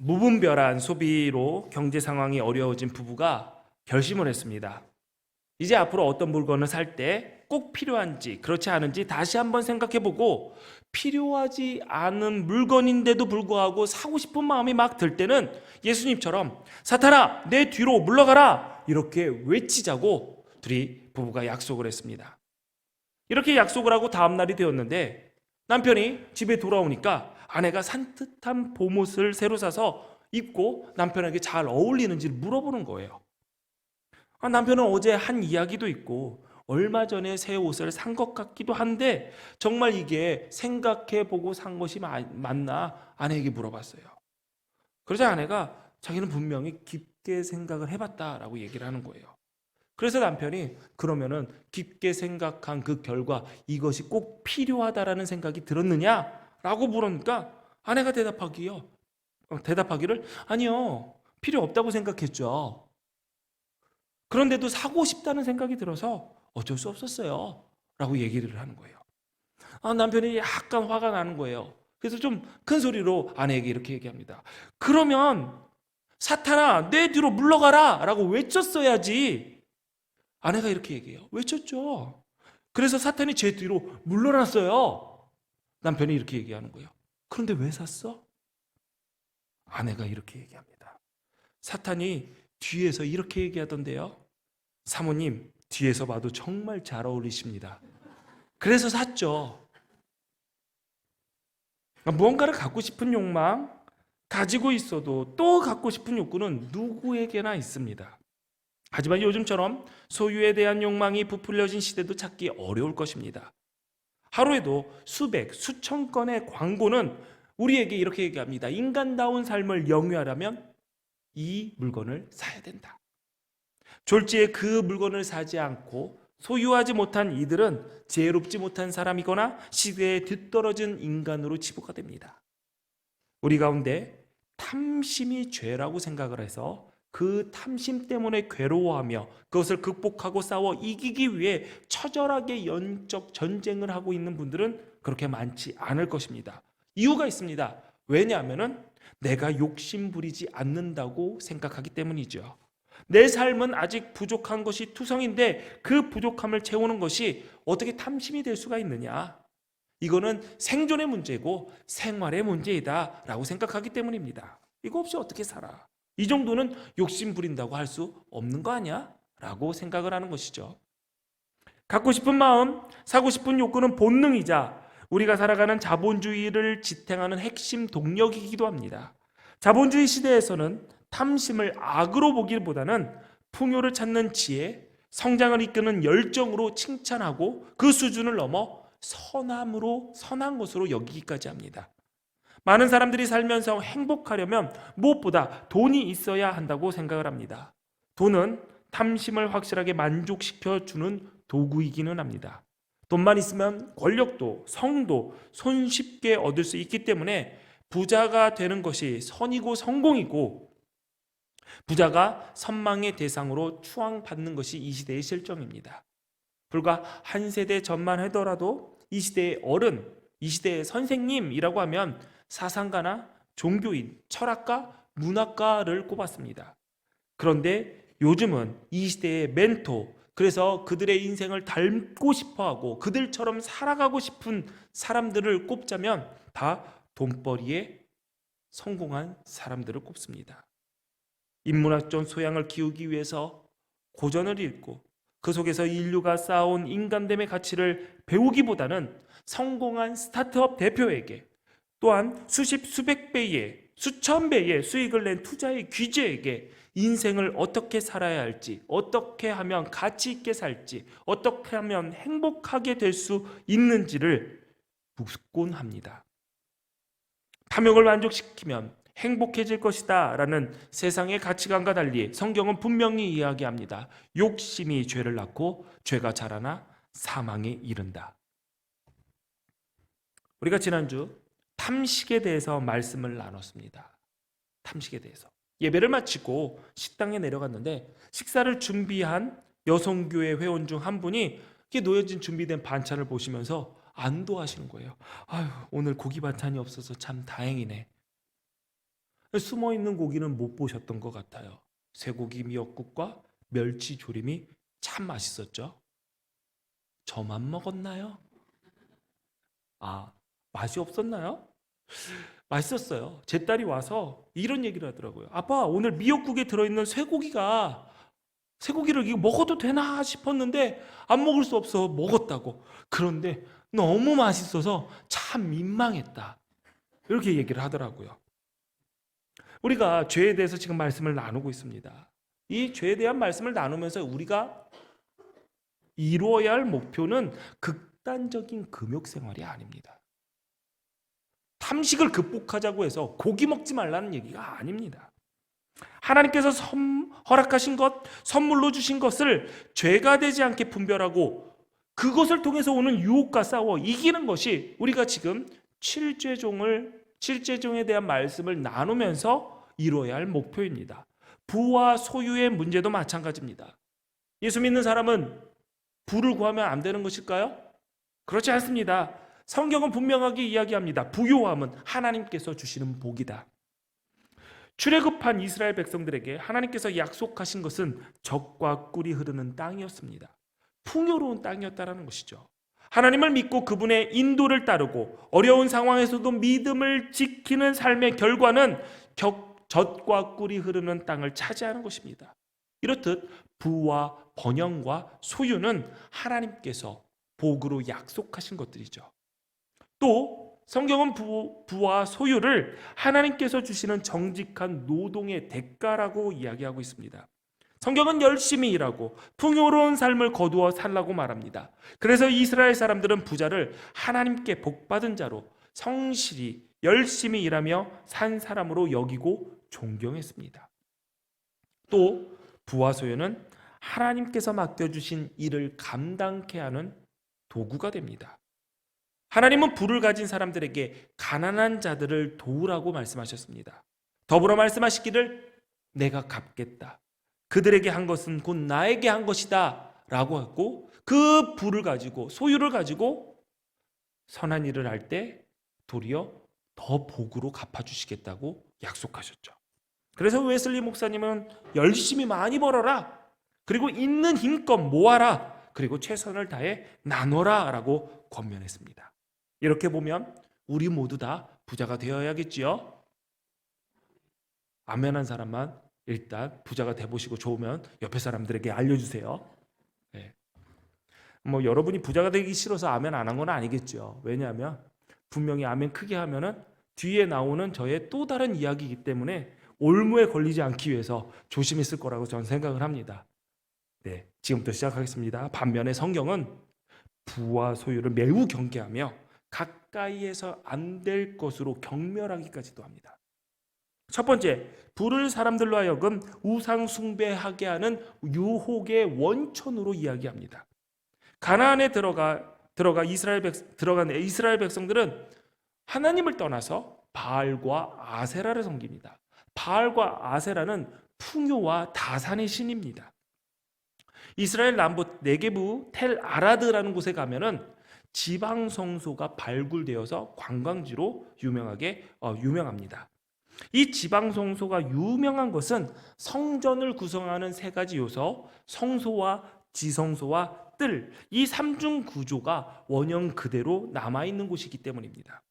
무분별한 소비로 경제 상황이 어려워진 부부가 결심을 했습니다. 이제 앞으로 어떤 물건을 살 때 꼭 필요한지 그렇지 않은지 다시 한번 생각해보고, 필요하지 않은 물건인데도 불구하고 사고 싶은 마음이 막 들 때는 예수님처럼 사탄아 내 뒤로 물러가라 이렇게 외치자고 둘이 부부가 약속을 했습니다. 이렇게 약속을 하고 다음 날이 되었는데, 남편이 집에 돌아오니까 아내가 산뜻한 봄옷을 새로 사서 입고 남편에게 잘 어울리는지를 물어보는 거예요. 남편은 어제 한 이야기도 있고 얼마 전에 새 옷을 산 것 같기도 한데, 정말 이게 생각해보고 산 것이 맞나 아내에게 물어봤어요. 그러자 아내가 자기는 분명히 깊게 생각을 해봤다라고 얘기를 하는 거예요. 그래서 남편이 그러면은 깊게 생각한 그 결과 이것이 꼭 필요하다라는 생각이 들었느냐라고 물으니까 아내가 대답하기를 아니요, 필요 없다고 생각했죠. 그런데도 사고 싶다는 생각이 들어서 어쩔 수 없었어요 라고 얘기를 하는 거예요. 남편이 약간 화가 나는 거예요. 그래서 좀 큰 소리로 아내에게 이렇게 얘기합니다. 그러면 사탄아 내 뒤로 물러가라 라고 외쳤어야지. 아내가 이렇게 얘기해요. 외쳤죠. 그래서 사탄이 제 뒤로 물러났어요. 남편이 이렇게 얘기하는 거예요. 그런데 왜 샀어? 아내가 이렇게 얘기합니다. 사탄이 뒤에서 이렇게 얘기하던데요. 사모님 뒤에서 봐도 정말 잘 어울리십니다. 그래서 샀죠. 무언가를 갖고 싶은 욕망, 가지고 있어도 또 갖고 싶은 욕구는 누구에게나 있습니다. 하지만 요즘처럼 소유에 대한 욕망이 부풀려진 시대도 찾기 어려울 것입니다. 하루에도 수백, 수천 건의 광고는 우리에게 이렇게 얘기합니다. 인간다운 삶을 영위하려면 이 물건을 사야 된다. 졸지에 그 물건을 사지 않고 소유하지 못한 이들은 지혜롭지 못한 사람이거나 시대에 뒤떨어진 인간으로 치부가 됩니다. 우리 가운데 탐심이 죄라고 생각을 해서 그 탐심 때문에 괴로워하며 그것을 극복하고 싸워 이기기 위해 처절하게 영적 전쟁을 하고 있는 분들은 그렇게 많지 않을 것입니다. 이유가 있습니다. 왜냐하면 내가 욕심 부리지 않는다고 생각하기 때문이죠. 내 삶은 아직 부족한 것이 투성인데 그 부족함을 채우는 것이 어떻게 탐심이 될 수가 있느냐? 이거는 생존의 문제고 생활의 문제이다 라고 생각하기 때문입니다. 이거 없이 어떻게 살아? 이 정도는 욕심 부린다고 할 수 없는 거 아니야? 라고 생각을 하는 것이죠. 갖고 싶은 마음, 사고 싶은 욕구는 본능이자 우리가 살아가는 자본주의를 지탱하는 핵심 동력이기도 합니다. 자본주의 시대에서는 탐심을 악으로 보기보다는 풍요를 찾는 지혜, 성장을 이끄는 열정으로 칭찬하고 그 수준을 넘어 선한 것으로 여기기까지 합니다. 많은 사람들이 살면서 행복하려면 무엇보다 돈이 있어야 한다고 생각을 합니다. 돈은 탐심을 확실하게 만족시켜주는 도구이기는 합니다. 돈만 있으면 권력도 성도 손쉽게 얻을 수 있기 때문에 부자가 되는 것이 선이고 성공이고, 부자가 선망의 대상으로 추앙받는 것이 이 시대의 실정입니다. 불과 한 세대 전만 하더라도 이 시대의 어른, 이 시대의 선생님이라고 하면 사상가나 종교인, 철학가, 문학가를 꼽았습니다. 그런데 요즘은 이 시대의 멘토, 그래서 그들의 인생을 닮고 싶어하고 그들처럼 살아가고 싶은 사람들을 꼽자면 다 돈벌이에 성공한 사람들을 꼽습니다. 인문학적 소양을 키우기 위해서 고전을 읽고 그 속에서 인류가 쌓아온 인간됨의 가치를 배우기보다는 성공한 스타트업 대표에게, 또한 수십 수백 배의 수천 배의 수익을 낸 투자의 귀재에게 인생을 어떻게 살아야 할지, 어떻게 하면 가치 있게 살지, 어떻게 하면 행복하게 될 수 있는지를 묻곤 합니다. 탐욕을 만족시키면 행복해질 것이다 라는 세상의 가치관과 달리 성경은 분명히 이야기합니다. 욕심이 죄를 낳고 죄가 자라나 사망에 이른다. 우리가 지난주 탐식에 대해서 말씀을 나눴습니다. 탐식에 대해서. 예배를 마치고 식당에 내려갔는데 식사를 준비한 여성교회 회원 중 한 분이 이렇게 놓여진 준비된 반찬을 보시면서 안도하시는 거예요. 아유, 오늘 고기 반찬이 없어서 참 다행이네. 숨어 있는 고기는 못 보셨던 것 같아요. 쇠고기 미역국과 멸치 조림이 참 맛있었죠. 저만 먹었나요? 아, 맛이 없었나요? 맛있었어요. 제 딸이 와서 이런 얘기를 하더라고요. 아빠, 오늘 미역국에 들어있는 쇠고기를 이거 먹어도 되나 싶었는데 안 먹을 수 없어 먹었다고. 그런데 너무 맛있어서 참 민망했다. 이렇게 얘기를 하더라고요. 우리가 죄에 대해서 지금 말씀을 나누고 있습니다. 이 죄에 대한 말씀을 나누면서 우리가 이루어야 할 목표는 극단적인 금욕 생활이 아닙니다. 탐식을 극복하자고 해서 고기 먹지 말라는 얘기가 아닙니다. 하나님께서 허락하신 것, 선물로 주신 것을 죄가 되지 않게 분별하고 그것을 통해서 오는 유혹과 싸워 이기는 것이 우리가 지금 칠죄종에 대한 말씀을 나누면서 이루어야 할 목표입니다. 부와 소유의 문제도 마찬가지입니다. 예수 믿는 사람은 부를 구하면 안 되는 것일까요? 그렇지 않습니다. 성경은 분명하게 이야기합니다. 부요함은 하나님께서 주시는 복이다. 출애굽한 이스라엘 백성들에게 하나님께서 약속하신 것은 젖과 꿀이 흐르는 땅이었습니다. 풍요로운 땅이었다라는 것이죠. 하나님을 믿고 그분의 인도를 따르고 어려운 상황에서도 믿음을 지키는 삶의 결과는 젖과 꿀이 흐르는 땅을 차지하는 것입니다. 이렇듯 부와 번영과 소유는 하나님께서 복으로 약속하신 것들이죠. 또 성경은 부와 소유를 하나님께서 주시는 정직한 노동의 대가라고 이야기하고 있습니다. 성경은 열심히 일하고 풍요로운 삶을 거두어 살라고 말합니다. 그래서 이스라엘 사람들은 부자를 하나님께 복받은 자로 성실히 열심히 일하며 산 사람으로 여기고 존경했습니다. 또 부와 소유는 하나님께서 맡겨주신 일을 감당케 하는 도구가 됩니다. 하나님은 부를 가진 사람들에게 가난한 자들을 도우라고 말씀하셨습니다. 더불어 말씀하시기를 내가 갚겠다. 그들에게 한 것은 곧 나에게 한 것이다 라고 하고 그 부를 가지고 소유를 가지고 선한 일을 할 때 도리어 더 복으로 갚아주시겠다고 약속하셨죠. 그래서 웨슬리 목사님은 열심히 많이 벌어라. 그리고 있는 힘껏 모아라. 그리고 최선을 다해 나눠라 라고 권면했습니다. 이렇게 보면 우리 모두 다 부자가 되어야겠지요. 아멘한 사람만 일단 부자가 돼보시고 좋으면 옆에 사람들에게 알려주세요. 네. 여러분이 부자가 되기 싫어서 아멘 안 한 건 아니겠죠. 왜냐하면 분명히 아멘 크게 하면은 뒤에 나오는 저의 또 다른 이야기이기 때문에 올무에 걸리지 않기 위해서 조심했을 거라고 저는 생각을 합니다. 네, 지금부터 시작하겠습니다. 반면에 성경은 부와 소유를 매우 경계하며 가까이에서 안 될 것으로 경멸하기까지도 합니다. 첫 번째, 부를 사람들로 하여금 우상 숭배하게 하는 유혹의 원천으로 이야기합니다. 가나안에 들어간 이스라엘 백성들은 하나님을 떠나서 바알과 아세라를 섬깁니다. 바알과 아세라는 풍요와 다산의 신입니다. 이스라엘 남부 네게부 텔 아라드라는 곳에 가면은 지방 성소가 발굴되어서 관광지로 유명합니다. 이 지방 성소가 유명한 것은 성전을 구성하는 세 가지 요소, 성소와 지성소와 뜰, 이 삼중 구조가 원형 그대로 남아 있는 곳이기 때문입니다.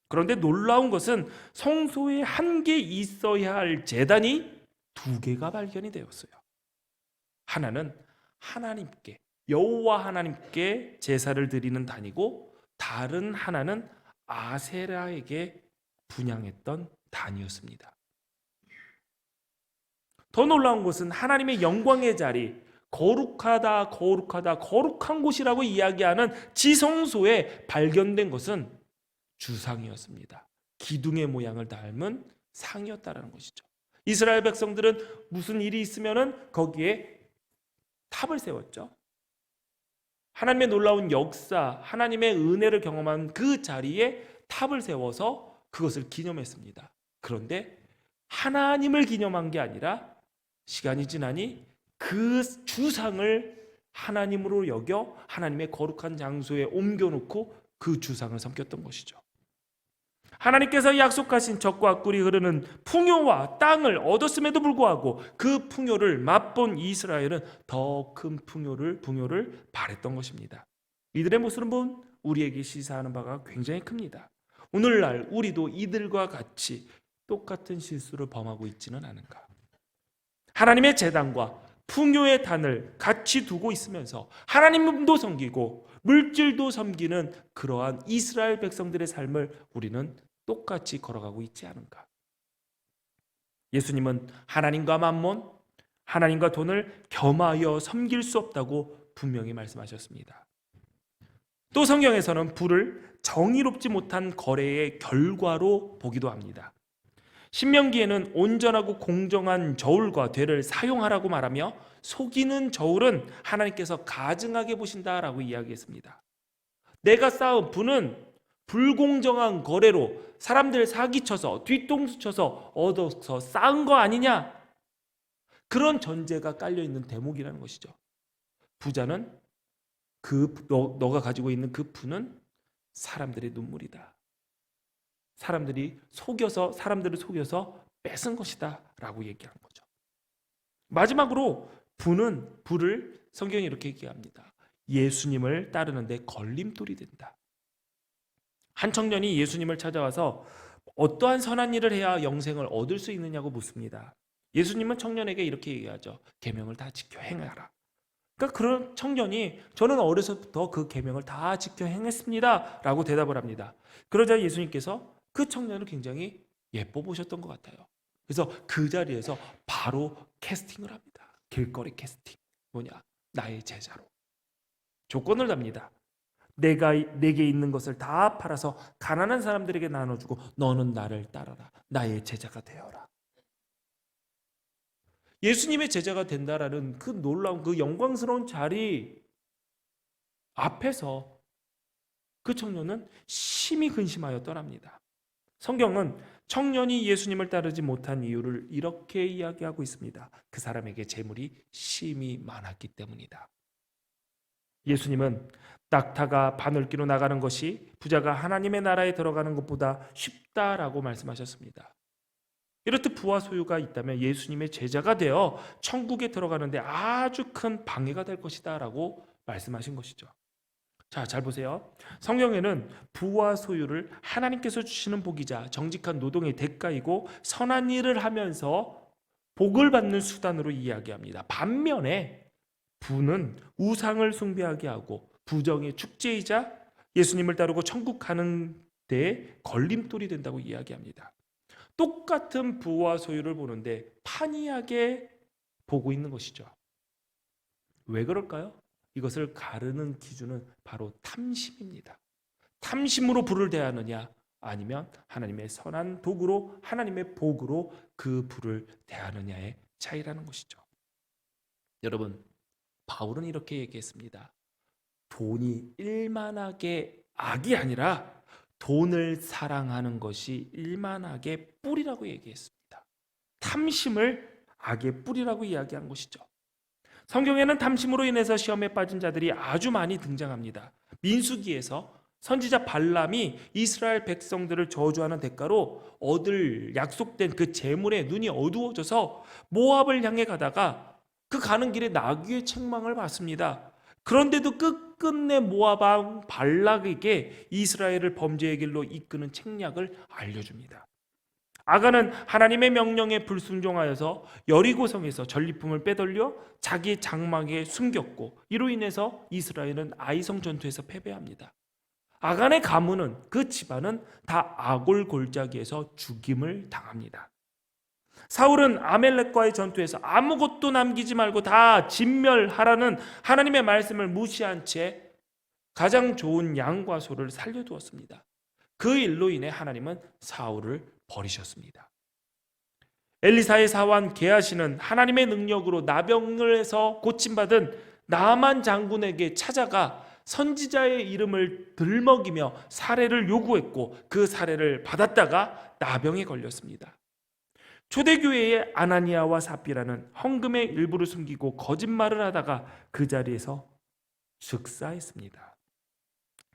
그런데 놀라운 것은 성소에 한 개 있어야 할 제단이 두 개가 발견이 되었어요. 하나는 하나님께, 여호와 하나님께 제사를 드리는 단이고 다른 하나는 아세라에게 분향했던 단이었습니다. 더 놀라운 것은 하나님의 영광의 자리, 거룩하다, 거룩한 곳이라고 이야기하는 지성소에 발견된 것은 주상이었습니다. 기둥의 모양을 닮은 상이었다라는 것이죠. 이스라엘 백성들은 무슨 일이 있으면은 거기에 탑을 세웠죠. 하나님의 놀라운 역사, 하나님의 은혜를 경험한 그 자리에 탑을 세워서 그것을 기념했습니다. 그런데 하나님을 기념한 게 아니라 시간이 지나니 그 주상을 하나님으로 여겨 하나님의 거룩한 장소에 옮겨놓고 그 주상을 섬겼던 것이죠. 하나님께서 약속하신 젖과 꿀이 흐르는 풍요와 땅을 얻었음에도 불구하고 그 풍요를 맛본 이스라엘은 더 큰 풍요를 바랬던 것입니다. 이들의 모습은 우리에게 시사하는 바가 굉장히 큽니다. 오늘날 우리도 이들과 같이 똑같은 실수를 범하고 있지는 않은가? 하나님의 재단과 풍요의 단을 같이 두고 있으면서 하나님도 섬기고 물질도 섬기는 그러한 이스라엘 백성들의 삶을 우리는 똑같이 걸어가고 있지 않은가? 예수님은 하나님과 만몬, 하나님과 돈을 겸하여 섬길 수 없다고 분명히 말씀하셨습니다. 또 성경에서는 부를 정의롭지 못한 거래의 결과로 보기도 합니다. 신명기에는 온전하고 공정한 저울과 되를 사용하라고 말하며 속이는 저울은 하나님께서 가증하게 보신다라고 이야기했습니다. 내가 쌓은 부는 불공정한 거래로 사람들 사기쳐서 뒤통수 쳐서 얻어서 쌓은 거 아니냐? 그런 전제가 깔려있는 대목이라는 것이죠. 부자는 너가 가지고 있는 그 부는 사람들의 눈물이다. 사람들을 속여서 뺏은 것이다 라고 얘기하는 거죠. 마지막으로 부를 성경이 이렇게 얘기합니다. 예수님을 따르는데 걸림돌이 된다. 한 청년이 예수님을 찾아와서 어떠한 선한 일을 해야 영생을 얻을 수 있느냐고 묻습니다. 예수님은 청년에게 이렇게 얘기하죠. 계명을 다 지켜 행하라. 그러니까 그런 청년이 저는 어려서부터 그 계명을 다 지켜 행했습니다 라고 대답을 합니다. 그러자 예수님께서 그 청년을 굉장히 예뻐 보셨던 것 같아요. 그래서 그 자리에서 바로 캐스팅을 합니다. 길거리 캐스팅. 뭐냐? 나의 제자로. 조건을 답니다. 내게 있는 것을 다 팔아서 가난한 사람들에게 나눠주고 너는 나를 따라라. 나의 제자가 되어라. 예수님의 제자가 된다라는 그 놀라운 그 영광스러운 자리 앞에서 그 청년은 심히 근심하여 떠납니다. 성경은 청년이 예수님을 따르지 못한 이유를 이렇게 이야기하고 있습니다. 그 사람에게 재물이 심히 많았기 때문이다. 예수님은 낙타가 바늘기로 나가는 것이 부자가 하나님의 나라에 들어가는 것보다 쉽다라고 말씀하셨습니다. 이렇듯 부와 소유가 있다면 예수님의 제자가 되어 천국에 들어가는데 아주 큰 방해가 될 것이다 라고 말씀하신 것이죠. 자, 잘 보세요. 성경에는 부와 소유를 하나님께서 주시는 복이자 정직한 노동의 대가이고 선한 일을 하면서 복을 받는 수단으로 이야기합니다. 반면에 부는 우상을 숭배하게 하고 부정의 축제이자 예수님을 따르고 천국 가는 데 걸림돌이 된다고 이야기합니다. 똑같은 부와 소유를 보는데 판이하게 보고 있는 것이죠. 왜 그럴까요? 이것을 가르는 기준은 바로 탐심입니다. 탐심으로 부를 대하느냐 아니면 하나님의 선한 도구로 하나님의 복으로 그 부를 대하느냐의 차이라는 것이죠. 여러분, 바울은 이렇게 얘기했습니다. 돈이 일만하게 악이 아니라 돈을 사랑하는 것이 일만하게 뿌리라고 얘기했습니다. 탐심을 악의 뿌리라고 이야기한 것이죠. 성경에는 탐심으로 인해서 시험에 빠진 자들이 아주 많이 등장합니다. 민수기에서 선지자 발람이 이스라엘 백성들을 저주하는 대가로 얻을 약속된 그 재물에 눈이 어두워져서 모압을 향해 가다가 그 가는 길에 나귀의 책망을 받습니다. 그런데도 끝끝내 모압 왕 발락에게 이스라엘을 범죄의 길로 이끄는 책략을 알려줍니다. 아간은 하나님의 명령에 불순종하여서 여리고성에서 전리품을 빼돌려 자기 장막에 숨겼고 이로 인해서 이스라엘은 아이성 전투에서 패배합니다. 아간의 가문은 그 집안은 다 아골 골짜기에서 죽임을 당합니다. 사울은 아멜렉과의 전투에서 아무것도 남기지 말고 다 진멸하라는 하나님의 말씀을 무시한 채 가장 좋은 양과 소를 살려두었습니다. 그 일로 인해 하나님은 사울을 버리셨습니다. 엘리사의 사환 게하시는 하나님의 능력으로 나병을 해서 고침받은 나만 장군에게 찾아가 선지자의 이름을 들먹이며 사례를 요구했고 그 사례를 받았다가 나병에 걸렸습니다. 초대교회의 아나니아와 삽비라는 헌금의 일부를 숨기고 거짓말을 하다가 그 자리에서 즉사했습니다.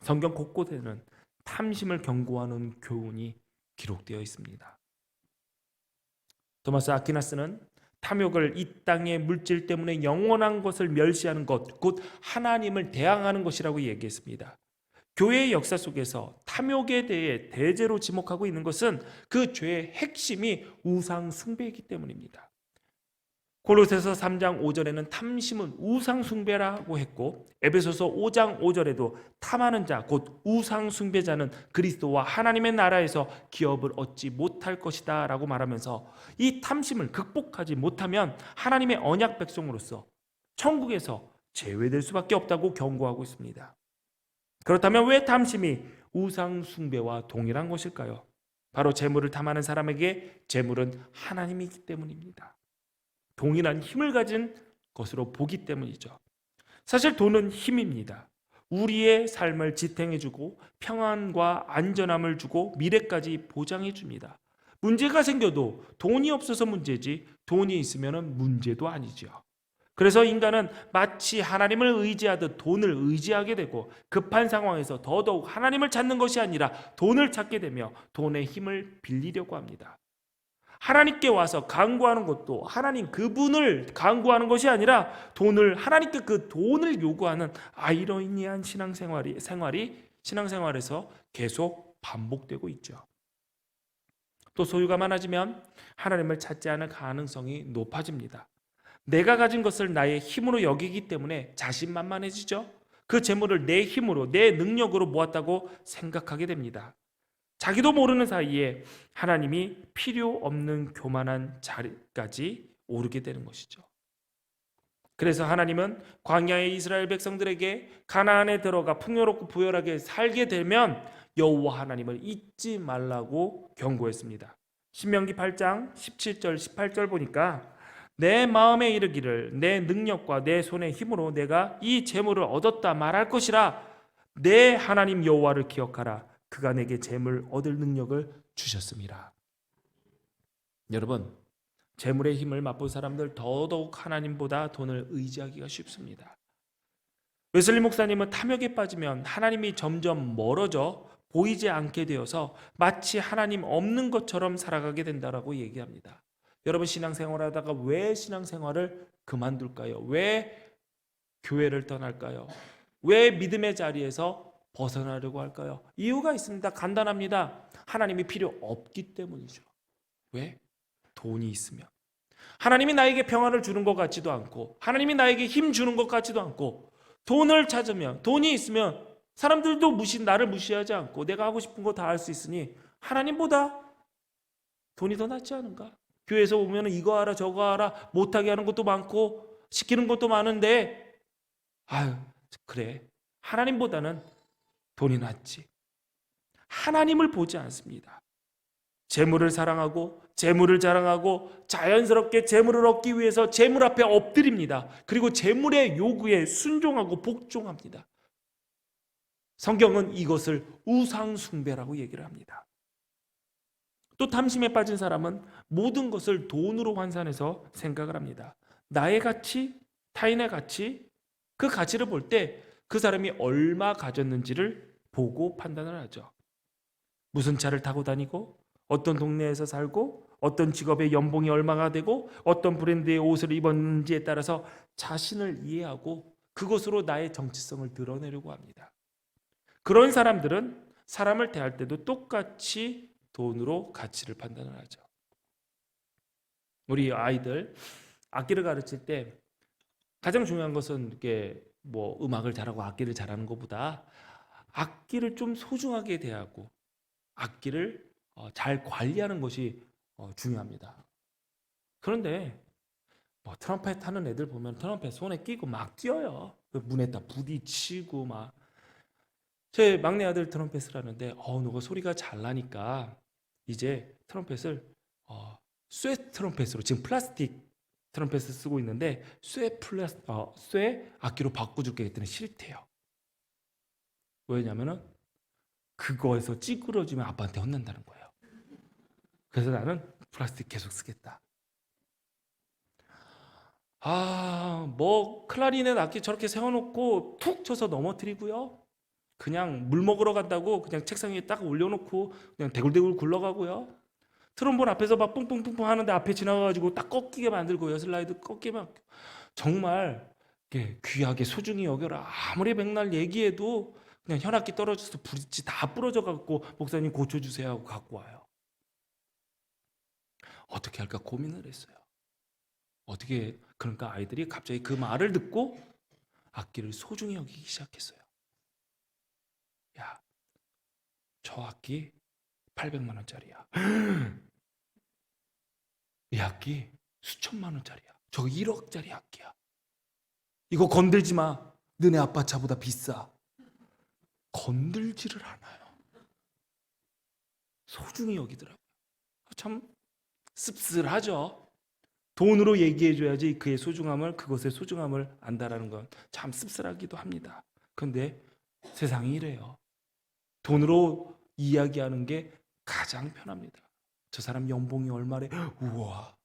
성경 곳곳에는 탐심을 경고하는 교훈이 기록되어 있습니다. 토마스 아퀴나스는 탐욕을 이 땅의 물질 때문에 영원한 것을 멸시하는 것, 곧 하나님을 대항하는 것이라고 얘기했습니다. 교회의 역사 속에서 탐욕에 대해 대제로 지목하고 있는 것은 그 죄의 핵심이 우상 숭배이기 때문입니다. 골로새서 3장 5절에는 탐심은 우상 숭배라고 했고, 에베소서 5장 5절에도 탐하는 자 곧 우상 숭배자는 그리스도와 하나님의 나라에서 기업을 얻지 못할 것이다 라고 말하면서 이 탐심을 극복하지 못하면 하나님의 언약 백성으로서 천국에서 제외될 수밖에 없다고 경고하고 있습니다. 그렇다면 왜 탐심이 우상 숭배와 동일한 것일까요? 바로 재물을 탐하는 사람에게 재물은 하나님이기 때문입니다. 동일한 힘을 가진 것으로 보기 때문이죠. 사실 돈은 힘입니다. 우리의 삶을 지탱해주고 평안과 안전함을 주고 미래까지 보장해줍니다. 문제가 생겨도 돈이 없어서 문제지 돈이 있으면 문제도 아니죠. 그래서 인간은 마치 하나님을 의지하듯 돈을 의지하게 되고 급한 상황에서 더더욱 하나님을 찾는 것이 아니라 돈을 찾게 되며 돈의 힘을 빌리려고 합니다. 하나님께 와서 간구하는 것도 하나님 그분을 간구하는 것이 아니라 하나님께 그 돈을 요구하는 아이러니한 신앙생활에서 계속 반복되고 있죠. 또 소유가 많아지면 하나님을 찾지 않을 가능성이 높아집니다. 내가 가진 것을 나의 힘으로 여기기 때문에 자신만만해지죠. 그 재물을 내 힘으로, 내 능력으로 모았다고 생각하게 됩니다. 자기도 모르는 사이에 하나님이 필요 없는 교만한 자리까지 오르게 되는 것이죠. 그래서 하나님은 광야의 이스라엘 백성들에게 가나안에 들어가 풍요롭고 부유하게 살게 되면 여호와 하나님을 잊지 말라고 경고했습니다. 신명기 8장 17절 18절 보니까 내 마음에 이르기를 내 능력과 내 손의 힘으로 내가 이 재물을 얻었다 말할 것이라. 내 하나님 여호와를 기억하라. 그가 내게 재물 얻을 능력을 주셨습니다. 여러분, 재물의 힘을 맛본 사람들 더더욱 하나님보다 돈을 의지하기가 쉽습니다. 웨슬리 목사님은 탐욕에 빠지면 하나님이 점점 멀어져 보이지 않게 되어서 마치 하나님 없는 것처럼 살아가게 된다라고 얘기합니다. 여러분, 신앙생활하다가 왜 신앙생활을 그만둘까요? 왜 교회를 떠날까요? 왜 믿음의 자리에서 벗어나려고 할까요? 이유가 있습니다. 간단합니다. 하나님이 필요 없기 때문이죠. 왜? 돈이 있으면. 하나님이 나에게 평안을 주는 것 같지도 않고 하나님이 나에게 힘 주는 것 같지도 않고 돈을 찾으면, 돈이 있으면 사람들도 나를 무시하지 않고 내가 하고 싶은 거 다 할 수 있으니 하나님보다 돈이 더 낫지 않은가? 교회에서 오면 이거 하라 저거 하라 못하게 하는 것도 많고 시키는 것도 많은데 그래, 하나님보다는 돈이 낫지. 하나님을 보지 않습니다. 재물을 사랑하고 재물을 자랑하고 자연스럽게 재물을 얻기 위해서 재물 앞에 엎드립니다. 그리고 재물의 요구에 순종하고 복종합니다. 성경은 이것을 우상숭배라고 얘기를 합니다. 또 탐심에 빠진 사람은 모든 것을 돈으로 환산해서 생각을 합니다. 나의 가치, 타인의 가치, 그 가치를 볼 때 그 사람이 얼마 가졌는지를 보고 판단을 하죠. 무슨 차를 타고 다니고 어떤 동네에서 살고 어떤 직업의 연봉이 얼마가 되고 어떤 브랜드의 옷을 입었는지에 따라서 자신을 이해하고 그것으로 나의 정체성을 드러내려고 합니다. 그런 사람들은 사람을 대할 때도 똑같이 돈으로 가치를 판단을 하죠. 우리 아이들 악기를 가르칠 때 가장 중요한 것은 이렇게 음악을 잘하고 악기를 잘하는 것보다 악기를 좀 소중하게 대하고 악기를 잘 관리하는 것이 중요합니다. 그런데 트럼펫 하는 애들 보면 트럼펫 손에 끼고 막 뛰어요. 문에다 부딪히고 막. 제 막내 아들 트럼펫을 하는데 누가 소리가 잘 나니까 이제 트럼펫을 쇠 트럼펫으로, 지금 플라스틱 트럼펫을 쓰고 있는데 쇠 악기로 바꿔줄게 했더니 싫대요. 왜냐면은 그거에서 찌그러지면 아빠한테 혼난다는 거예요. 그래서 나는 플라스틱 계속 쓰겠다. 클라리넷 악기 저렇게 세워놓고 툭 쳐서 넘어뜨리고요. 그냥 물 먹으러 간다고 그냥 책상 위에 딱 올려놓고 그냥 대굴대굴 굴러가고요. 트럼본 앞에서 막 뿡뿡뿡뿡 하는데 앞에 지나가가지고 딱 꺾이게 만들고요. 슬라이드 꺾이게 막 정말 귀하게 소중히 여겨라. 아무리 백날 얘기해도 그냥 현악기 떨어져서 브릿지 다 부러져 갖고 목사님 고쳐주세요 하고 갖고 와요. 어떻게 할까 고민을 했어요. 어떻게 그러니까 아이들이 갑자기 그 말을 듣고 악기를 소중히 여기기 시작했어요. 야, 저 악기 800만 원짜리야. 이 악기 수천만 원짜리야. 저거 1억짜리 악기야. 이거 건들지 마. 너네 아빠 차보다 비싸. 건들지를 않아요. 소중히 여기더라고요. 참 씁쓸하죠. 돈으로 얘기해줘야지 그의 소중함을, 그것의 소중함을 안다라는 건 참 씁쓸하기도 합니다. 그런데 세상이 이래요. 돈으로 이야기하는 게 가장 편합니다. 저 사람 연봉이 얼마래? 우와,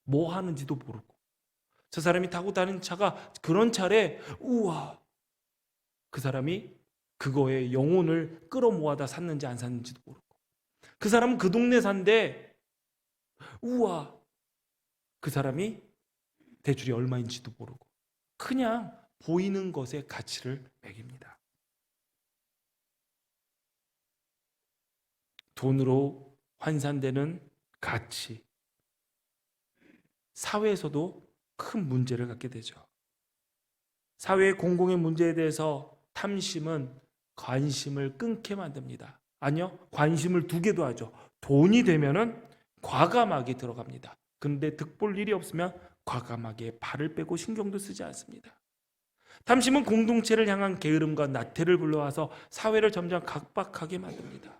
뭐 하는지도 모르고. 저 사람이 타고 다니는 차가 그런 차래? 우와, 그 사람이 그거에 영혼을 끌어모아다 샀는지 안 샀는지도 모르고. 그 사람은 그 동네 산데 우와, 그 사람이 대출이 얼마인지도 모르고 그냥 보이는 것에 가치를 매깁니다. 돈으로 환산되는 가치, 사회에서도 큰 문제를 갖게 되죠. 사회의 공공의 문제에 대해서 탐심은 관심을 끊게 만듭니다. 아니요, 관심을 두게도 하죠. 돈이 되면은 과감하게 들어갑니다. 그런데 득볼 일이 없으면 과감하게 발을 빼고 신경도 쓰지 않습니다. 탐심은 공동체를 향한 게으름과 나태를 불러와서 사회를 점점 각박하게 만듭니다.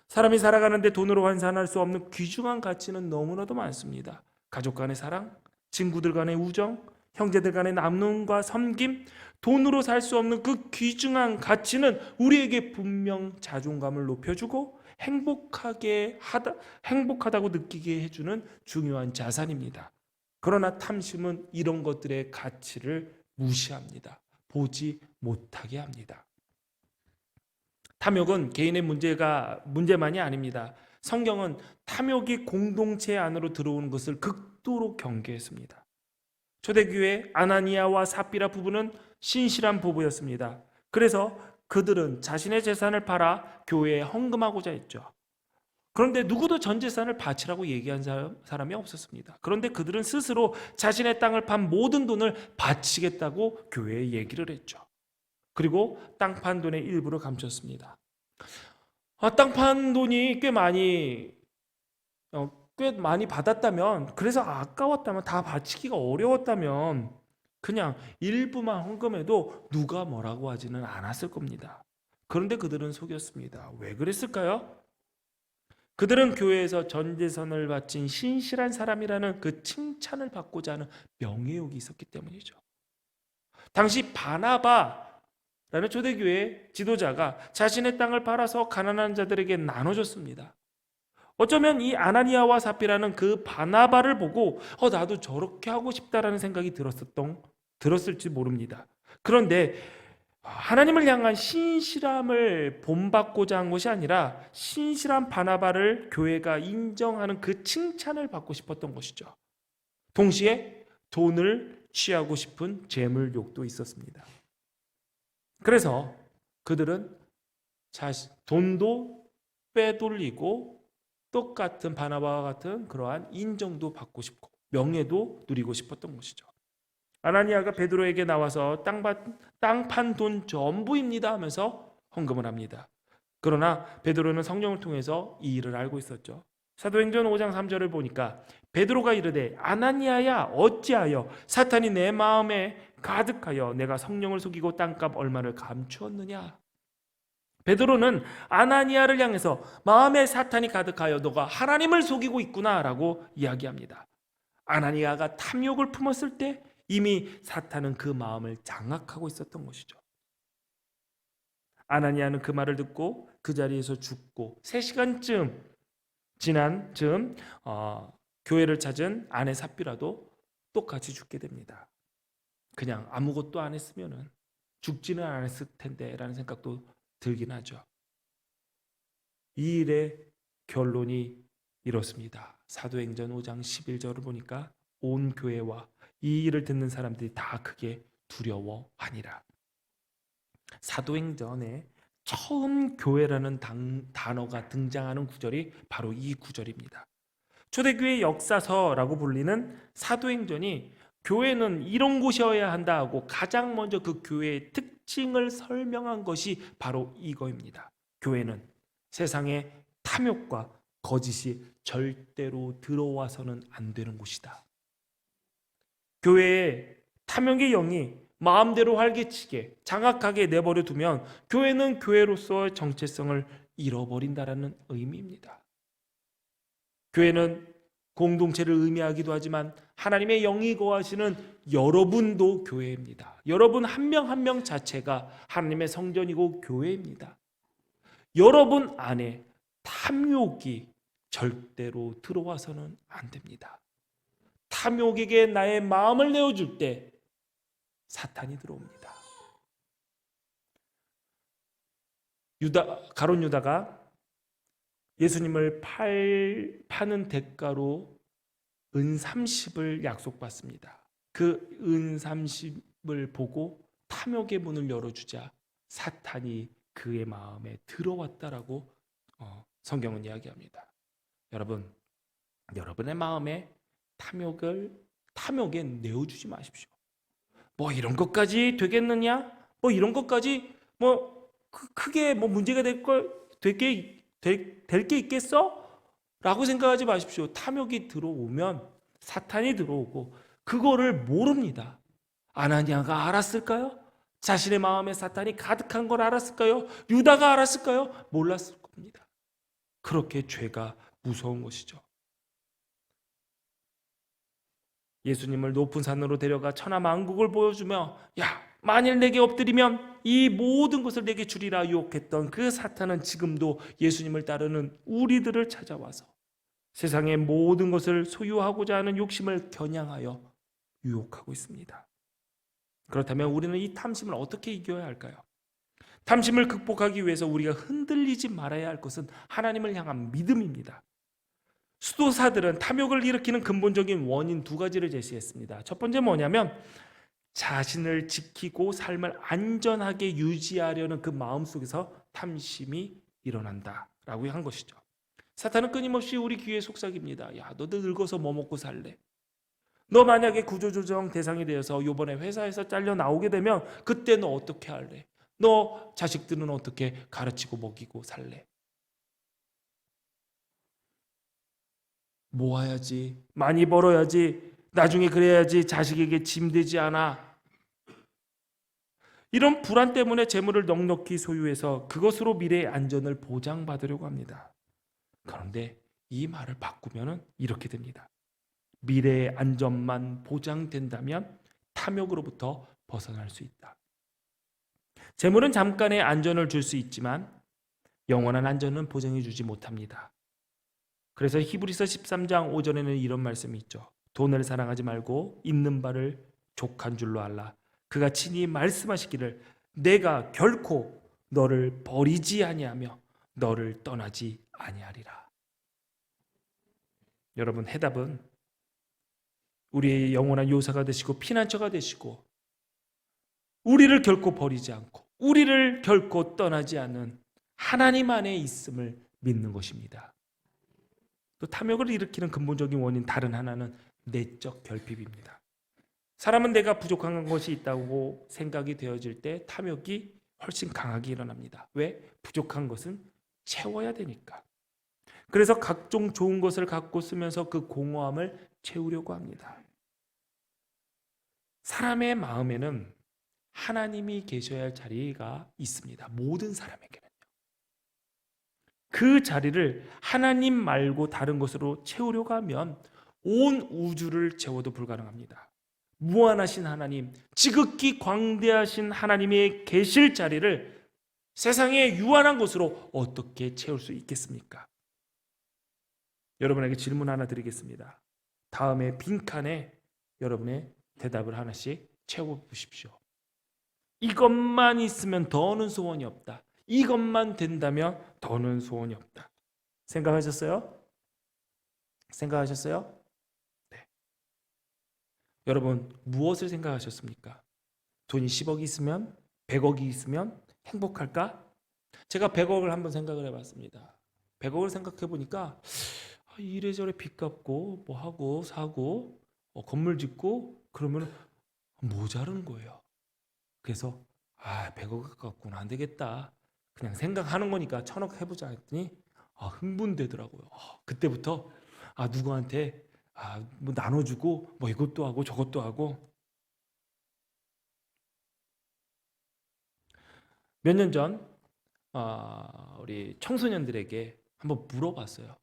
사람이 살아가는데 돈으로 환산할 수 없는 귀중한 가치는 너무나도 많습니다. 가족 간의 사랑, 친구들 간의 우정, 형제들 간의 나눔과 섬김, 돈으로 살 수 없는 그 귀중한 가치는 우리에게 분명 자존감을 높여주고 행복하다고 느끼게 해주는 중요한 자산입니다. 그러나 탐심은 이런 것들의 가치를 무시합니다. 보지 못하게 합니다. 탐욕은 개인의 문제만이 아닙니다. 성경은 탐욕이 공동체 안으로 들어오는 것을 극도로 경계했습니다. 초대교회 아나니아와 삽비라 부부는 신실한 부부였습니다. 그래서 그들은 자신의 재산을 팔아 교회에 헌금하고자 했죠. 그런데 누구도 전 재산을 바치라고 얘기한 사람이 없었습니다. 그런데 그들은 스스로 자신의 땅을 판 모든 돈을 바치겠다고 교회에 얘기를 했죠. 그리고 땅 판 돈의 일부를 감췄습니다. 땅 판 돈이 꽤 많이 받았다면, 그래서 아까웠다면, 다 바치기가 어려웠다면 그냥 일부만 헌금해도 누가 뭐라고 하지는 않았을 겁니다. 그런데 그들은 속였습니다. 왜 그랬을까요? 그들은 교회에서 전 재산을 바친 신실한 사람이라는 그 칭찬을 받고자 하는 명예욕이 있었기 때문이죠. 당시 바나바라는 초대교회 지도자가 자신의 땅을 팔아서 가난한 자들에게 나눠줬습니다. 어쩌면 이 아나니아와 삽비라는 그 바나바를 보고 나도 저렇게 하고 싶다라는 생각이 들었을지 모릅니다. 그런데 하나님을 향한 신실함을 본받고자 한 것이 아니라 신실한 바나바를 교회가 인정하는 그 칭찬을 받고 싶었던 것이죠. 동시에 돈을 취하고 싶은 재물욕도 있었습니다. 그래서 그들은 돈도 빼돌리고 똑같은 바나바와 같은 그러한 인정도 받고 싶고 명예도 누리고 싶었던 것이죠. 아나니아가 베드로에게 나와서 땅 판 돈 전부입니다 하면서 헌금을 합니다. 그러나 베드로는 성령을 통해서 이 일을 알고 있었죠. 사도행전 5장 3절을 보니까 베드로가 이르되 아나니아야 어찌하여 사탄이 내 마음에 가득하여 내가 성령을 속이고 땅값 얼마를 감추었느냐. 베드로는 아나니아를 향해서 마음에 사탄이 가득하여 너가 하나님을 속이고 있구나라고 이야기합니다. 아나니아가 탐욕을 품었을 때 이미 사탄은 그 마음을 장악하고 있었던 것이죠. 아나니아는 그 말을 듣고 그 자리에서 죽고 3시간쯤 지난 즈음 교회를 찾은 아내 삽비라도 똑같이 죽게 됩니다. 그냥 아무것도 안 했으면은 죽지는 않았을 텐데 라는 생각도 들긴 하죠. 이 일의 결론이 이렇습니다. 사도행전 5장 11절을 보니까 온 교회와 이 일을 듣는 사람들이 다 크게 두려워하니라. 사도행전에 처음 교회라는 단어가 등장하는 구절이 바로 이 구절입니다. 초대교회 역사서라고 불리는 사도행전이 교회는 이런 곳이어야 한다 하고 가장 먼저 그 교회의 특징을 설명한 것이 바로 이거입니다. 교회는 세상의 탐욕과 거짓이 절대로 들어와서는 안 되는 곳이다. 교회에 탐욕의 영이 마음대로 활개치게 장악하게 내버려 두면 교회는 교회로서의 정체성을 잃어버린다라는 의미입니다. 교회는 공동체를 의미하기도 하지만 하나님의 영이 거하시는 여러분도 교회입니다. 여러분 한 명 한 명 자체가 하나님의 성전이고 교회입니다. 여러분 안에 탐욕이 절대로 들어와서는 안 됩니다. 탐욕에게 나의 마음을 내어줄 때 사탄이 들어옵니다. 가룟 유다가 예수님을 파는 대가로 은 30을 약속받습니다. 그 은 30을 보고 탐욕의 문을 열어주자 사탄이 그의 마음에 들어왔다라고 성경은 이야기합니다. 여러분, 여러분의 마음에 탐욕에 내어주지 마십시오. 뭐 이런 것까지 되겠느냐? 뭐 이런 것까지 크게 문제가 될 게 있겠어? 라고 생각하지 마십시오. 탐욕이 들어오면 사탄이 들어오고 그거를 모릅니다. 아나니아가 알았을까요? 자신의 마음에 사탄이 가득한 걸 알았을까요? 유다가 알았을까요? 몰랐을 겁니다. 그렇게 죄가 무서운 것이죠. 예수님을 높은 산으로 데려가 천하만국을 보여주며 만일 내게 엎드리면 이 모든 것을 내게 주리라 유혹했던 그 사탄은 지금도 예수님을 따르는 우리들을 찾아와서 세상의 모든 것을 소유하고자 하는 욕심을 겨냥하여 유혹하고 있습니다. 그렇다면 우리는 이 탐심을 어떻게 이겨야 할까요? 탐심을 극복하기 위해서 우리가 흔들리지 말아야 할 것은 하나님을 향한 믿음입니다. 수도사들은 탐욕을 일으키는 근본적인 원인 2가지를 제시했습니다. 첫 번째 뭐냐면 자신을 지키고 삶을 안전하게 유지하려는 그 마음속에서 탐심이 일어난다라고 한 것이죠. 사탄은 끊임없이 우리 귀에 속삭입니다. 너도 늙어서 뭐 먹고 살래? 너 만약에 구조조정 대상이 되어서 이번에 회사에서 잘려 나오게 되면 그때 너 어떻게 할래? 너 자식들은 어떻게 가르치고 먹이고 살래? 모아야지, 많이 벌어야지, 나중에 그래야지 자식에게 짐 되지 않아. 이런 불안 때문에 재물을 넉넉히 소유해서 그것으로 미래의 안전을 보장받으려고 합니다. 그런데 이 말을 바꾸면 이렇게 됩니다. 미래의 안전만 보장된다면 탐욕으로부터 벗어날 수 있다. 재물은 잠깐의 안전을 줄 수 있지만 영원한 안전은 보장해 주지 못합니다. 그래서 히브리서 13장 5절에는 이런 말씀이 있죠. 돈을 사랑하지 말고 있는 바를 족한 줄로 알라. 그가 친히 말씀하시기를 내가 결코 너를 버리지 아니하며 너를 떠나지 아니하리라. 여러분, 해답은 우리의 영원한 요사가 되시고 피난처가 되시고 우리를 결코 버리지 않고 우리를 결코 떠나지 않는 하나님 안에 있음을 믿는 것입니다. 또 탐욕을 일으키는 근본적인 원인 다른 하나는 내적 결핍입니다. 사람은 내가 부족한 것이 있다고 생각이 되어질 때 탐욕이 훨씬 강하게 일어납니다. 왜? 부족한 것은 채워야 되니까. 그래서 각종 좋은 것을 갖고 쓰면서 그 공허함을 채우려고 합니다. 사람의 마음에는 하나님이 계셔야 할 자리가 있습니다. 모든 사람에게는요. 그 자리를 하나님 말고 다른 것으로 채우려고 하면 온 우주를 채워도 불가능합니다. 무한하신 하나님, 지극히 광대하신 하나님의 계실 자리를 세상의 유한한 것으로 어떻게 채울 수 있겠습니까? 여러분에게 질문 하나 드리겠습니다. 다음에 빈칸에 여러분의 대답을 하나씩 채워보십시오. 이것만 있으면 더는 소원이 없다. 이것만 된다면 더는 소원이 없다. 생각하셨어요? 생각하셨어요? 네. 여러분, 무엇을 생각하셨습니까? 돈이 10억이 있으면, 100억이 있으면 행복할까? 제가 100억을 한번 생각을 해봤습니다. 100억을 생각해 보니까 이래저래 빚 갚고 뭐 하고 사고 건물 짓고 그러면 모자른 거예요. 그래서 100억 갖고는 안 되겠다. 그냥 생각하는 거니까 1000억 해보자 했더니 흥분되더라고요. 그때부터 누구한테 뭐 나눠주고 뭐 이것도 하고 저것도 하고. 몇 년 전 우리 청소년들에게 한번 물어봤어요.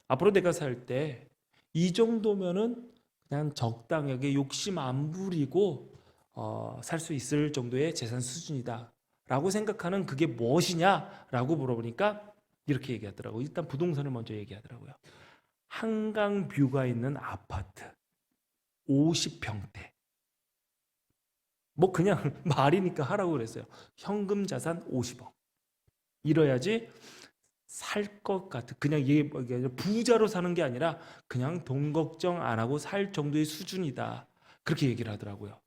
앞으로 내가 살 때 이 정도면은 그냥 적당하게 욕심 안 부리고 살 수 있을 정도의 재산 수준이다 라고 생각하는 그게 무엇이냐 라고 물어보니까 이렇게 얘기하더라고요. 일단 부동산을 먼저 얘기하더라고요. 한강 뷰가 있는 아파트 50평대. 뭐 그냥 말이니까 하라고 그랬어요. 현금 자산 50억. 이뤄야지 살 것 같은, 그냥 이게 부자로 사는 게 아니라 그냥 돈 걱정 안 하고 살 정도의 수준이다. 그렇게 얘기를 하더라고요.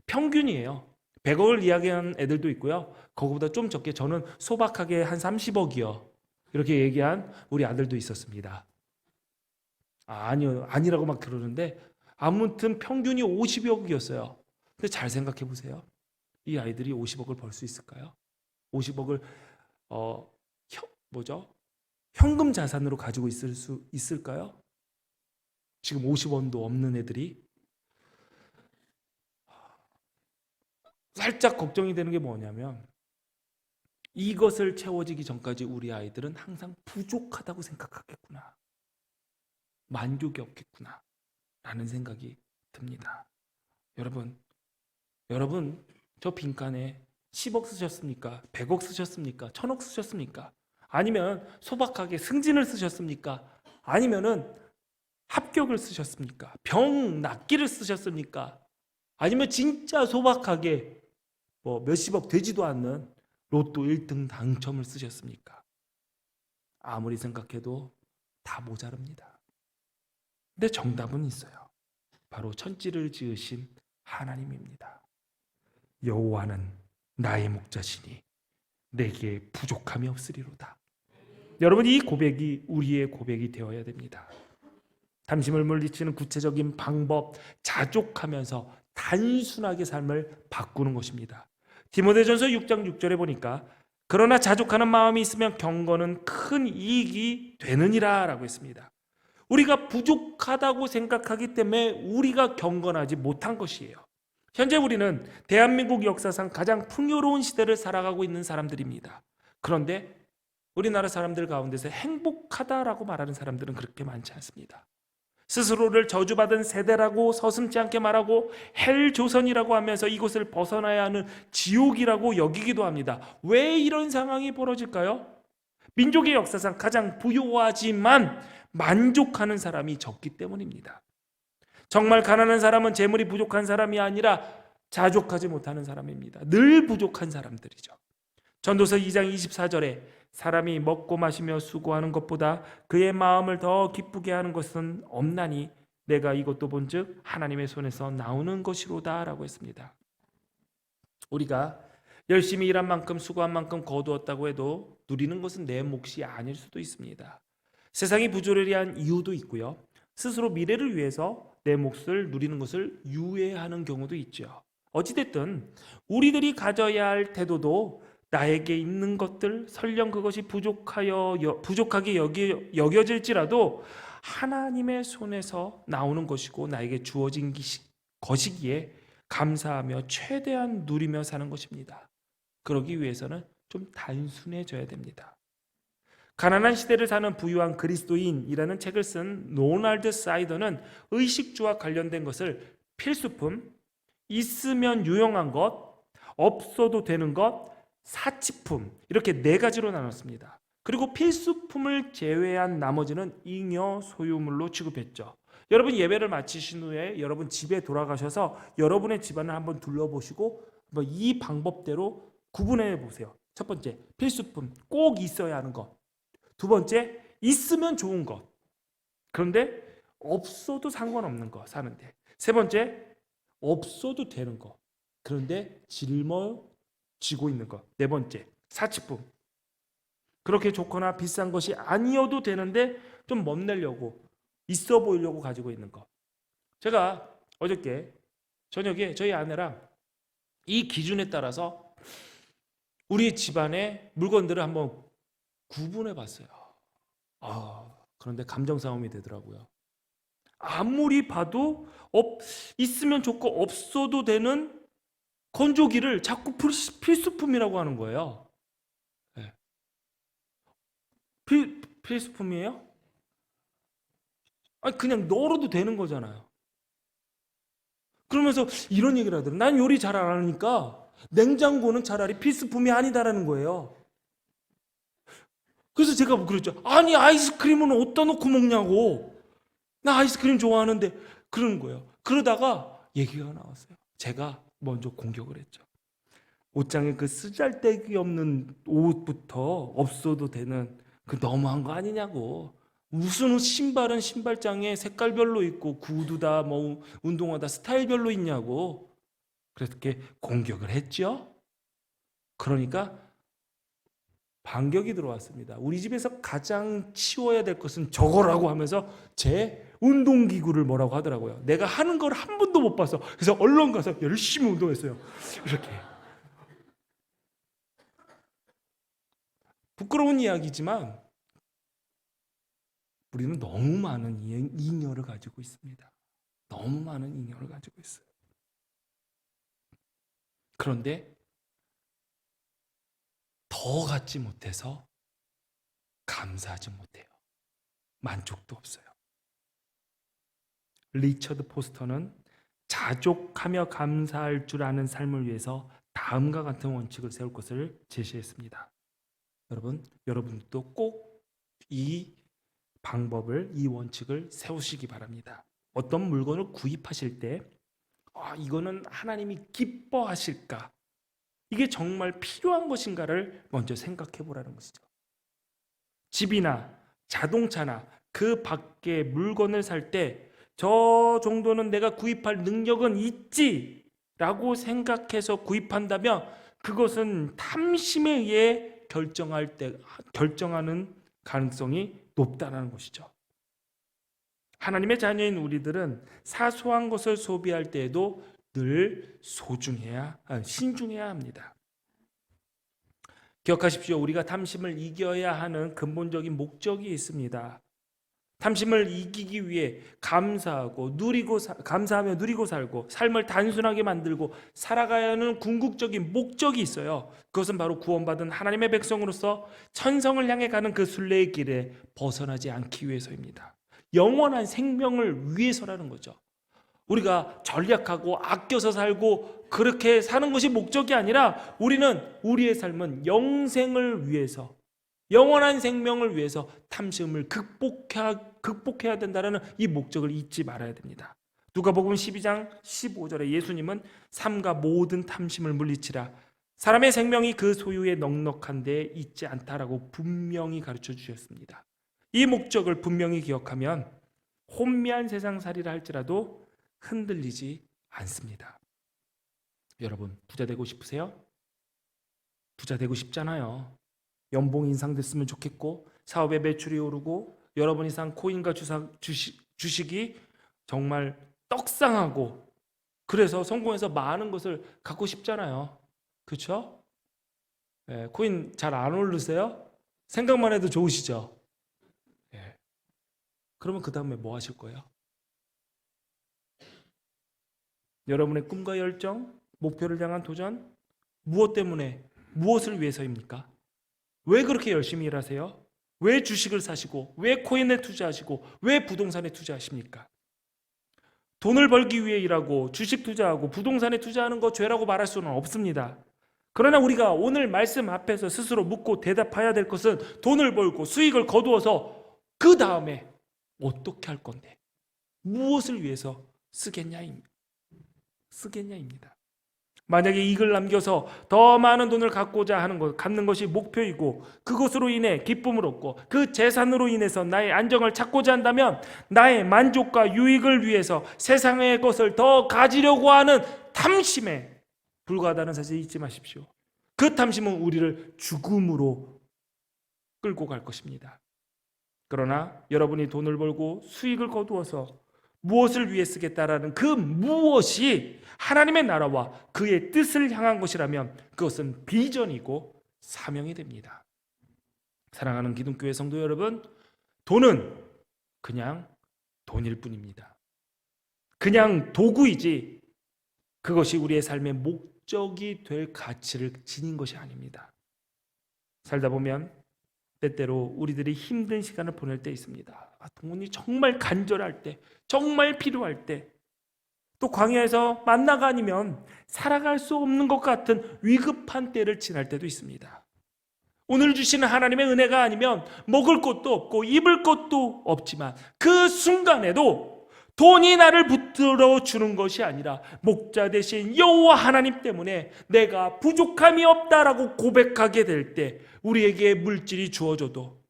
평균이에요. 100억을 이야기한 애들도 있고요. 그거보다 좀 적게, 저는 소박하게 한 30억이요. 이렇게 얘기한 우리 아들도 있었습니다. 아니요, 아니라고 막 그러는데 아무튼 평균이 50억이었어요. 근데 잘 생각해 보세요. 이 아이들이 50억을 벌 수 있을까요? 50억을 현금 자산으로 가지고 있을 수 있을까요? 지금 50원도 없는 애들이. 살짝 걱정이 되는 게 뭐냐면 이것을 채워지기 전까지 우리 아이들은 항상 부족하다고 생각하겠구나, 만족이 없겠구나 라는 생각이 듭니다. 여러분 저 빈칸에 10억 쓰셨습니까? 100억 쓰셨습니까? 1000억 쓰셨습니까? 아니면 소박하게 승진을 쓰셨습니까? 아니면은 합격을 쓰셨습니까? 병 낫기를 쓰셨습니까? 아니면 진짜 소박하게 뭐 몇십억 되지도 않는 로또 1등 당첨을 쓰셨습니까? 아무리 생각해도 다 모자릅니다. 근데 정답은 있어요. 바로 천지를 지으신 하나님입니다. 여호와는 나의 목자시니 내게 부족함이 없으리로다. 여러분, 이 고백이 우리의 고백이 되어야 됩니다. 담심을 물리치는 구체적인 방법, 자족하면서 단순하게 삶을 바꾸는 것입니다. 디모데전서 6장 6절에 보니까 그러나 자족하는 마음이 있으면 경건은 큰 이익이 되느니라 라고 했습니다. 우리가 부족하다고 생각하기 때문에 우리가 경건하지 못한 것이에요. 현재 우리는 대한민국 역사상 가장 풍요로운 시대를 살아가고 있는 사람들입니다. 그런데 우리나라 사람들 가운데서 행복하다라고 말하는 사람들은 그렇게 많지 않습니다. 스스로를 저주받은 세대라고 서슴지 않게 말하고 헬조선이라고 하면서 이곳을 벗어나야 하는 지옥이라고 여기기도 합니다. 왜 이런 상황이 벌어질까요? 민족의 역사상 가장 부유하지만 만족하는 사람이 적기 때문입니다. 정말 가난한 사람은 재물이 부족한 사람이 아니라 자족하지 못하는 사람입니다. 늘 부족한 사람들이죠. 전도서 2장 24절에 사람이 먹고 마시며 수고하는 것보다 그의 마음을 더 기쁘게 하는 것은 없나니 내가 이것도 본즉 하나님의 손에서 나오는 것이로다 라고 했습니다. 우리가 열심히 일한 만큼 수고한 만큼 거두었다고 해도 누리는 것은 내 몫이 아닐 수도 있습니다. 세상이 부조리한 이유도 있고요. 스스로 미래를 위해서 내 몫을 누리는 것을 유예하는 경우도 있죠. 어찌됐든 우리들이 가져야 할 태도도 나에게 있는 것들, 설령 그것이 부족하게 여겨질지라도 하나님의 손에서 나오는 것이고 나에게 주어진 것이기에 감사하며 최대한 누리며 사는 것입니다. 그러기 위해서는 좀 단순해져야 됩니다. 가난한 시대를 사는 부유한 그리스도인이라는 책을 쓴 로날드 사이더는 의식주와 관련된 것을 필수품, 있으면 유용한 것, 없어도 되는 것, 사치품, 이렇게 4가지로 나눴습니다. 그리고 필수품을 제외한 나머지는 잉여 소유물로 취급했죠. 여러분 예배를 마치신 후에 여러분 집에 돌아가셔서 여러분의 집안을 한번 둘러보시고 이 방법대로 구분해 보세요. 첫 번째, 필수품, 꼭 있어야 하는 것. 두 번째, 있으면 좋은 것. 그런데 없어도 상관없는 거 사는데. 세 번째, 없어도 되는 거. 그런데 짊어지고 있는 거. 네 번째, 사치품. 그렇게 좋거나 비싼 것이 아니어도 되는데 좀 멋내려고, 있어 보이려고 가지고 있는 거. 제가 어저께 저녁에 저희 아내랑 이 기준에 따라서 우리 집안의 물건들을 한번 구분해 봤어요. 그런데 감정 싸움이 되더라고요. 아무리 봐도 있으면 좋고 없어도 되는 건조기를 자꾸 필수품이라고 하는 거예요. 네. 필수품이에요? 아니 그냥 널어도 되는 거잖아요. 그러면서 이런 얘기를 하더라고요. 난 요리 잘 안 하니까 냉장고는 차라리 필수품이 아니다라는 거예요. 그래서 제가 그랬죠. 아니 아이스크림은 어디다 놓고 먹냐고. 나 아이스크림 좋아하는데 그러는 거예요. 그러다가 얘기가 나왔어요. 제가 먼저 공격을 했죠. 옷장에 그 쓰잘데기 없는 옷부터 없어도 되는 그 너무한 거 아니냐고. 무슨 신발은 신발장에 색깔별로 있고 구두다 뭐 운동화다 스타일별로 있냐고. 그렇게 공격을 했죠. 그러니까 반격이 들어왔습니다. 우리 집에서 가장 치워야 될 것은 저거라고 하면서 제 운동기구를 뭐라고 하더라고요. 내가 하는 걸 한 번도 못 봐서. 그래서 얼른 가서 열심히 운동했어요. 이렇게. 부끄러운 이야기지만 우리는 너무 많은 잉여를 가지고 있습니다. 너무 많은 잉여를 가지고 있어요. 그런데 더 갖지 못해서 감사하지 못해요. 만족도 없어요. 리처드 포스터는 자족하며 감사할 줄 아는 삶을 위해서 다음과 같은 원칙을 세울 것을 제시했습니다. 여러분도 꼭 이 방법을, 이 원칙을 세우시기 바랍니다. 어떤 물건을 구입하실 때 이거는 하나님이 기뻐하실까? 이게 정말 필요한 것인가를 먼저 생각해 보라는 것이죠. 집이나 자동차나 그 밖에 물건을 살 때 저 정도는 내가 구입할 능력은 있지 라고 생각해서 구입한다면 그것은 탐심에 의해 결정하는 가능성이 높다는 것이죠. 하나님의 자녀인 우리들은 사소한 것을 소비할 때에도 늘 신중해야 합니다. 기억하십시오. 우리가 탐심을 이겨야 하는 근본적인 목적이 있습니다. 탐심을 이기기 위해 감사하며 누리고 살고 삶을 단순하게 만들고 살아가야 하는 궁극적인 목적이 있어요. 그것은 바로 구원받은 하나님의 백성으로서 천성을 향해 가는 그 순례의 길에 벗어나지 않기 위해서입니다. 영원한 생명을 위해서라는 거죠. 우리가 전략하고 아껴서 살고 그렇게 사는 것이 목적이 아니라 우리의 삶은 영생을 위해서, 영원한 생명을 위해서 탐심을 극복해야 된다는 이 목적을 잊지 말아야 됩니다. 누가복음 12장 15절에 예수님은 삶과 모든 탐심을 물리치라. 사람의 생명이 그 소유에 넉넉한 데 있지 않다라고 분명히 가르쳐 주셨습니다. 이 목적을 분명히 기억하면 혼미한 세상살이라 할지라도 흔들리지 않습니다. 여러분, 부자 되고 싶으세요? 부자 되고 싶잖아요. 연봉 인상됐으면 좋겠고 사업의 매출이 오르고 여러분이 산 코인과 주식이 정말 떡상하고 그래서 성공해서 많은 것을 갖고 싶잖아요. 그렇죠? 코인 잘 안 오르세요? 생각만 해도 좋으시죠? 그러면 그 다음에 뭐 하실 거예요? 여러분의 꿈과 열정, 목표를 향한 도전, 무엇 때문에, 무엇을 위해서입니까? 왜 그렇게 열심히 일하세요? 왜 주식을 사시고, 왜 코인에 투자하시고, 왜 부동산에 투자하십니까? 돈을 벌기 위해 일하고, 주식 투자하고, 부동산에 투자하는 거 죄라고 말할 수는 없습니다. 그러나 우리가 오늘 말씀 앞에서 스스로 묻고 대답해야 될 것은 돈을 벌고 수익을 거두어서 그 다음에 어떻게 할 건데, 무엇을 위해서 쓰겠냐입니다. 만약에 이익을 남겨서 더 많은 돈을 갖는 것이 목표이고 그것으로 인해 기쁨을 얻고 그 재산으로 인해서 나의 안정을 찾고자 한다면 나의 만족과 유익을 위해서 세상의 것을 더 가지려고 하는 탐심에 불과하다는 사실 잊지 마십시오. 그 탐심은 우리를 죽음으로 끌고 갈 것입니다. 그러나 여러분이 돈을 벌고 수익을 거두어서 무엇을 위해 쓰겠다라는 그 무엇이 하나님의 나라와 그의 뜻을 향한 것이라면 그것은 비전이고 사명이 됩니다. 사랑하는 기독교회 성도 여러분, 돈은 그냥 돈일 뿐입니다. 그냥 도구이지 그것이 우리의 삶의 목적이 될 가치를 지닌 것이 아닙니다. 살다 보면 때때로 우리들이 힘든 시간을 보낼 때 있습니다. 돈이 정말 간절할 때, 정말 필요할 때, 또 광야에서 만나가 아니면 살아갈 수 없는 것 같은 위급한 때를 지날 때도 있습니다. 오늘 주시는 하나님의 은혜가 아니면 먹을 것도 없고 입을 것도 없지만 그 순간에도 돈이 나를 붙들어 주는 것이 아니라 목자 되신 여호와 하나님 때문에 내가 부족함이 없다라고 고백하게 될 때 우리에게 물질이 주어져도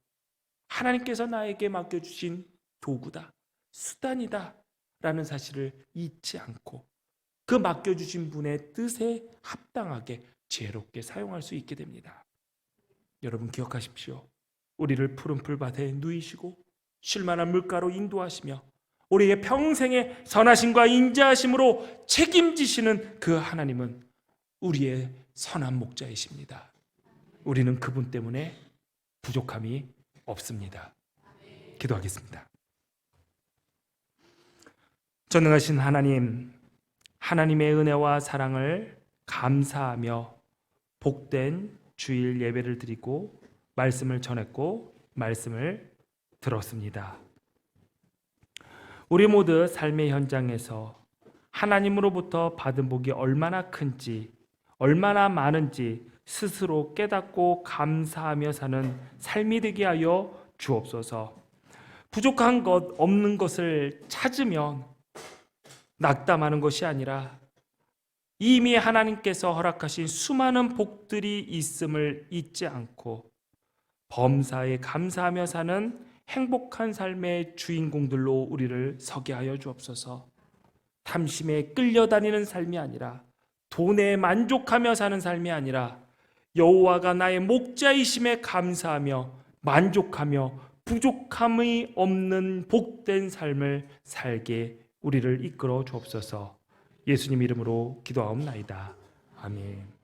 하나님께서 나에게 맡겨주신 도구다, 수단이다 라는 사실을 잊지 않고 그 맡겨주신 분의 뜻에 합당하게 지혜롭게 사용할 수 있게 됩니다. 여러분 기억하십시오. 우리를 푸른 풀밭에 누이시고 쉴만한 물가로 인도하시며 우리의 평생의 선하심과 인자하심으로 책임지시는 그 하나님은 우리의 선한 목자이십니다. 우리는 그분 때문에 부족함이 없습니다. 기도하겠습니다. 전능하신 하나님, 하나님의 은혜와 사랑을 감사하며 복된 주일 예배를 드리고 말씀을 전했고 말씀을 들었습니다. 우리 모두 삶의 현장에서 하나님으로부터 받은 복이 얼마나 큰지, 얼마나 많은지 스스로 깨닫고 감사하며 사는 삶이 되게 하여 주옵소서. 부족한 것, 없는 것을 찾으면 낙담하는 것이 아니라 이미 하나님께서 허락하신 수많은 복들이 있음을 잊지 않고 범사에 감사하며 사는 행복한 삶의 주인공들로 우리를 서게 하여 주옵소서. 탐심에 끌려다니는 삶이 아니라 돈에 만족하며 사는 삶이 아니라 여호와가 나의 목자이심에 감사하며 만족하며 부족함이 없는 복된 삶을 살게 우리를 이끌어 주옵소서. 예수님 이름으로 기도하옵나이다. 아멘.